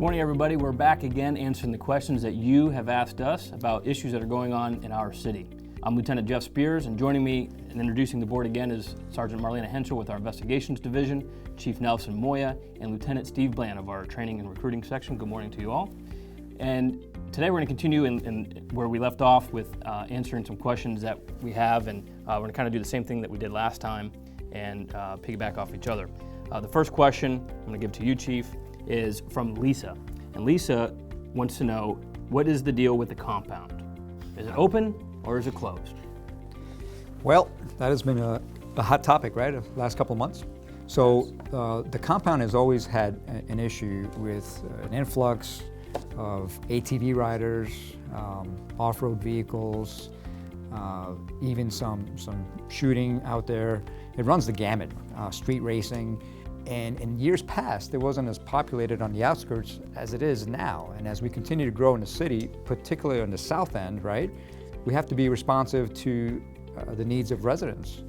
Morning, everybody. We're back again answering the questions that you have asked us about issues that are going on in our city. I'm Lieutenant Jeff Spears, and joining me and introducing the board again is Sergeant Marlena Henschel with our Investigations Division, Chief Nelson Moya, and Lieutenant Steve Bland of our Training and Recruiting Section. Good morning to you all. And today we're going to continue in where we left off with answering some questions that we have, and we're going to kind of do the same thing that we did last time and piggyback off each other. The first question I'm going to give to you, Chief, is from Lisa. And Lisa wants to know, what is the deal with the compound? Is it open or is it closed? Well, that has been a hot topic, right, the last couple of months. So the compound has always had an issue with an influx of ATV riders, off-road vehicles, even some shooting out there. It runs the gamut, street racing. And in years past, it wasn't as populated on the outskirts as it is now. And as we continue to grow in the city, particularly on the south end, right, we have to be responsive to the needs of residents.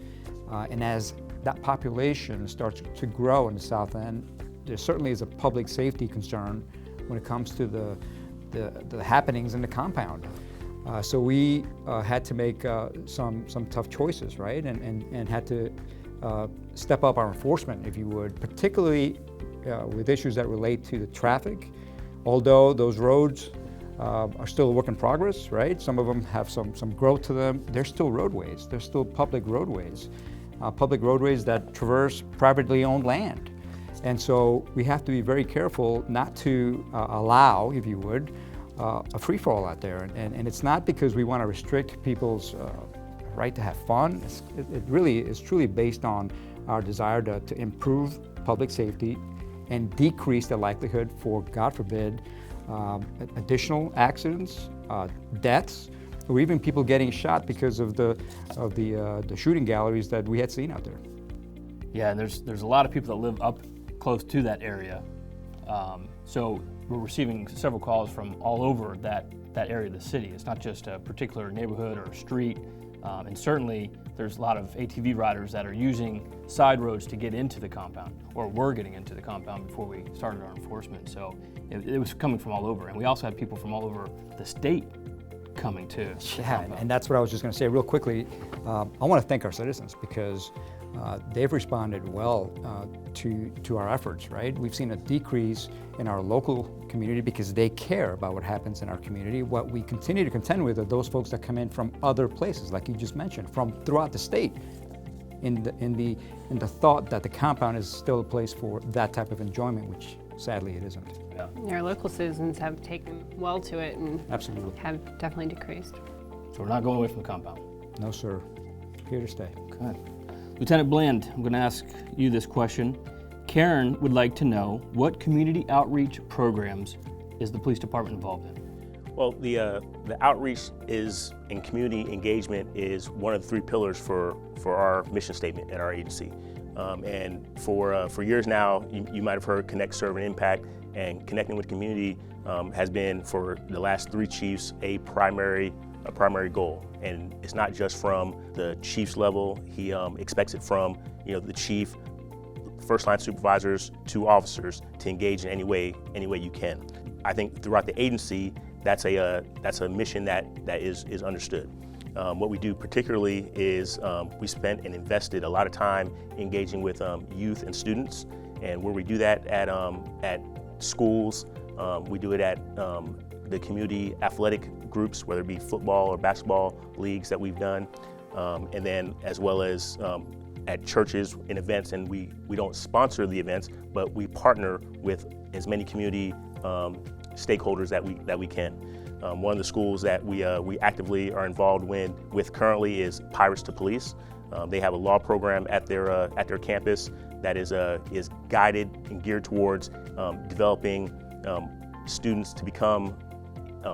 And as that population starts to grow in the south end, there certainly is a public safety concern when it comes to the happenings in the compound. So we had to make some tough choices, right, and had to step up our enforcement, if you would, particularly with issues that relate to the traffic. Although those roads are still a work in progress, right? Some of them have some growth to them. They're still roadways. They're still public roadways that traverse privately owned land. And so we have to be very careful not to allow, if you would, a free-for-all out there. And it's not because we want to restrict people's right to have fun. It really is truly based on our desire to improve public safety and decrease the likelihood for, God forbid, additional accidents, deaths, or even people getting shot because of the shooting galleries that we had seen out there. Yeah, and there's a lot of people that live up close to that area. So we're receiving several calls from all over that area of the city. It's not just a particular neighborhood or street. And certainly there's a lot of ATV riders that are using side roads to get into the compound, or were getting into the compound before we started our enforcement. So it was coming from all over. And we also had people from all over the state coming to the compound. And that's what I was just going to say real quickly. I want to thank our citizens because they've responded well to our efforts, right? We've seen a decrease in our local community because they care about what happens in our community. What we continue to contend with are those folks that come in from other places, like you just mentioned, from throughout the state, in the thought that the compound is still a place for that type of enjoyment, which sadly it isn't. Yeah. Our local citizens have taken well to it and Absolutely. have definitely decreased. So we're not going away from the compound. No, sir. Here to stay. Okay. Lieutenant Bland, I'm going to ask you this question. Karen would like to know, what community outreach programs is the police department involved in? Well, the outreach and community engagement is one of the three pillars for our mission statement at our agency. And for years now, you might have heard Connect, Serve, and Impact, and connecting with community has been, for the last three chiefs, a primary goal. And it's not just from the chief's level. He expects it from the chief, first line supervisors, to officers to engage in any way you can. I think throughout the agency, that's a mission that is understood. What we do particularly is we spent and invested a lot of time engaging with youth and students, and where we do that at schools, we do it at the community athletic groups, whether it be football or basketball leagues that we've done, and then as well as at churches and events. And we don't sponsor the events, but we partner with as many community stakeholders that we can. One of the schools that we actively are involved with currently is Pirates to Police. They have a law program at their campus that is guided and geared towards developing students to become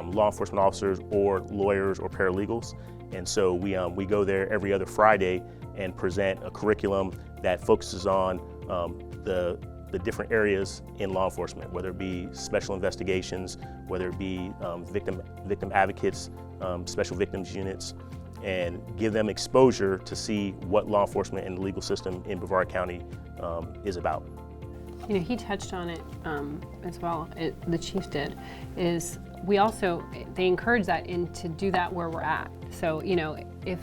law enforcement officers or lawyers or paralegals. And so we go there every other Friday and present a curriculum that focuses on the different areas in law enforcement, whether it be special investigations, whether it be victim advocates, special victims units, and give them exposure to see what law enforcement and the legal system in Brevard County is about. You know, he touched on it as well, the chief did, is they encourage that to do that where we're at. So, you know, if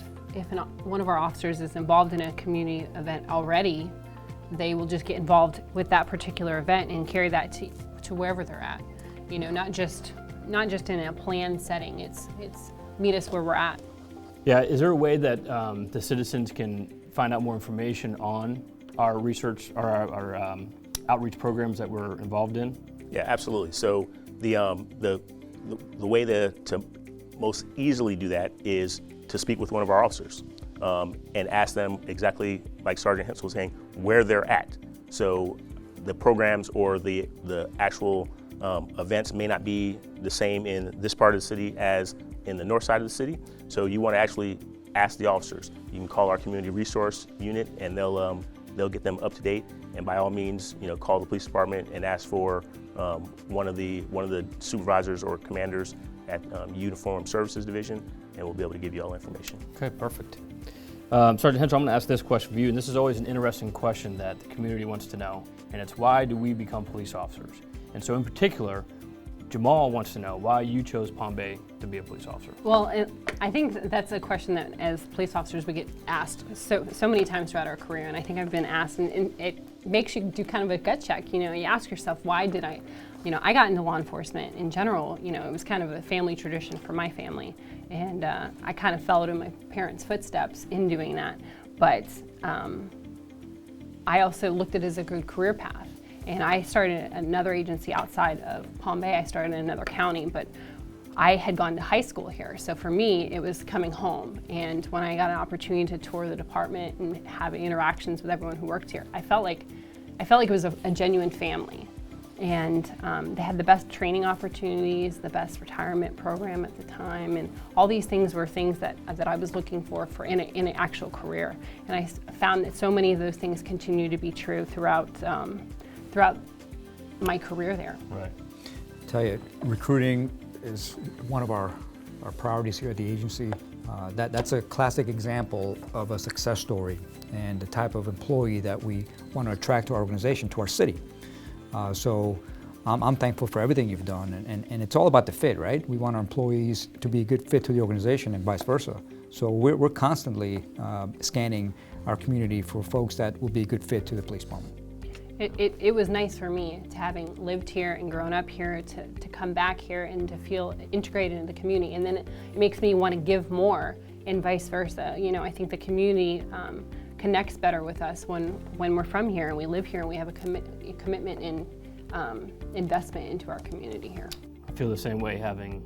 one of our officers is involved in a community event already, they will just get involved with that particular event and carry that to wherever they're at. You know, not just in a planned setting, it's meet us where we're at. Yeah, is there a way that the citizens can find out more information on our research or our outreach programs that we're involved in? Yeah, absolutely. So the way to most easily do that is to speak with one of our officers and ask them exactly, like Sergeant Hensel was saying, where they're at. So the programs or the actual events may not be the same in this part of the city as in the north side of the city. So you want to actually ask the officers. You can call our community resource unit and they'll get them up to date. And by all means, you know, call the police department and ask for one of the supervisors or commanders at Uniform Services Division, and we'll be able to give you all information. Okay, perfect. Sergeant Hensel, I'm going to ask this question for you, and this is always an interesting question that the community wants to know, and it's why do we become police officers? And so in particular, Jamal wants to know why you chose Palm Bay to be a police officer. Well, I think that's a question that as police officers we get asked so many times throughout our career, and I think I've been asked, and it makes you do kind of a gut check. You know, you ask yourself, why did I got into law enforcement in general. You know, it was kind of a family tradition for my family, and I kind of followed in my parents' footsteps in doing that. But I also looked at it as a good career path. And I started another agency outside of Palm Bay. I started in another county, but I had gone to high school here. So for me, it was coming home. And when I got an opportunity to tour the department and have interactions with everyone who worked here, I felt like it was a genuine family. And they had the best training opportunities, the best retirement program at the time, and all these things were things that I was looking for in an actual career. And I found that so many of those things continue to be true throughout my career there. Right. I tell you, recruiting is one of our priorities here at the agency. That's a classic example of a success story and the type of employee that we want to attract to our organization, to our city. So I'm thankful for everything you've done, and it's all about the fit, right? We want our employees to be a good fit to the organization and vice versa. So we're constantly scanning our community for folks that will be a good fit to the police department. It was nice for me, to having lived here and grown up here, to come back here and to feel integrated in the community. And then it makes me want to give more, and vice versa. You know, I think the community connects better with us when we're from here and we live here and we have a commitment and investment into our community here. I feel the same way, having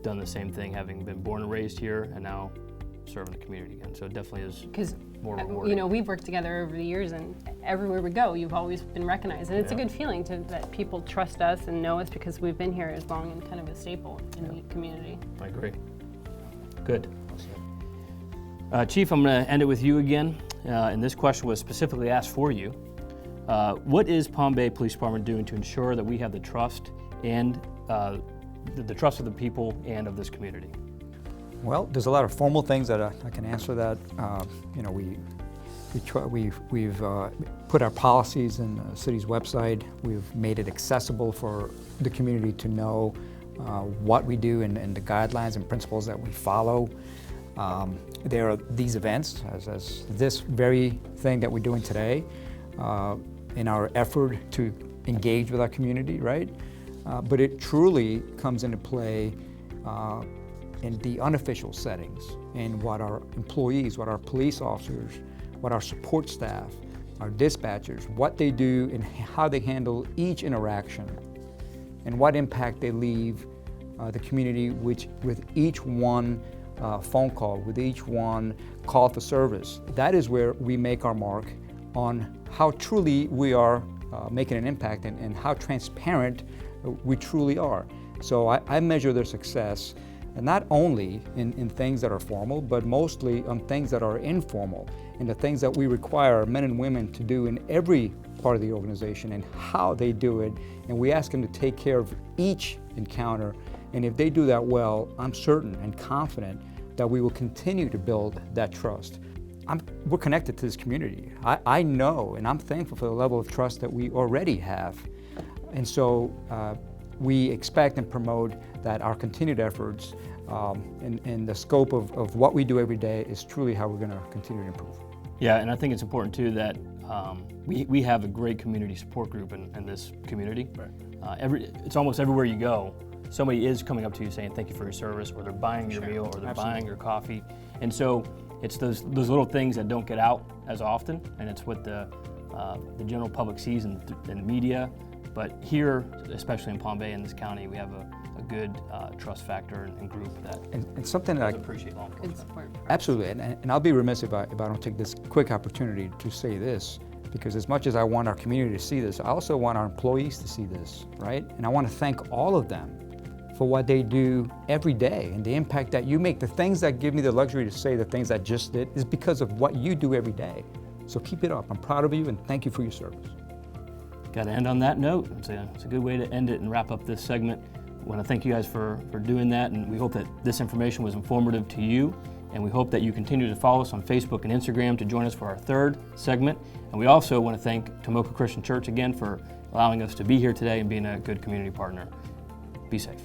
done the same thing, having been born and raised here and now serving the community again. So it definitely is more rewarding. You know, we've worked together over the years, and everywhere we go, you've always been recognized. And it's a good feeling that people trust us and know us because we've been here as long and kind of a staple in the community. I agree. Good. Chief, I'm going to end it with you again. And this question was specifically asked for you. What is Palm Bay Police Department doing to ensure that we have the trust and the trust of the people and of this community? Well, there's a lot of formal things that I can answer that. You know, we've put our policies in the city's website. We've made it accessible for the community to know what we do and the guidelines and principles that we follow. There are these events, as this very thing that we're doing today, in our effort to engage with our community, right? But it truly comes into play in the unofficial settings, in what our employees, what our police officers, what our support staff, our dispatchers, what they do and how they handle each interaction, and what impact they leave the community with each one phone call, with each one call for service. That is where we make our mark on how truly we are making an impact and how transparent we truly are. So I measure their success, and not only in things that are formal, but mostly on things that are informal, and the things that we require men and women to do in every part of the organization and how they do it. And we ask them to take care of each encounter. And if they do that well, I'm certain and confident that we will continue to build that trust. we're connected to this community. I know, and I'm thankful for the level of trust that we already have. And so we expect and promote that our continued efforts in the scope of what we do every day is truly how we're going to continue to improve. Yeah, and I think it's important too that we have a great community support group in this community. Right. It's almost everywhere you go, somebody is coming up to you saying thank you for your service, or they're buying your meal, or they're buying your coffee. And so it's those little things that don't get out as often, and it's what the general public sees in the media. But here, especially in Palm Bay in this county, we have a good trust factor and group that And something that does appreciate law Good enforcement. support. for us. Absolutely, and I'll be remiss if I don't take this quick opportunity to say this, because as much as I want our community to see this, I also want our employees to see this, right? And I want to thank all of them for what they do every day and the impact that you make. The things that give me the luxury to say the things I just did is because of what you do every day. So keep it up. I'm proud of you and thank you for your service. Got to end on that note. It's a good way to end it and wrap up this segment. I want to thank you guys for doing that, and we hope that this information was informative to you, and we hope that you continue to follow us on Facebook and Instagram to join us for our third segment. And we also want to thank Tomoka Christian Church again for allowing us to be here today and being a good community partner. Be safe.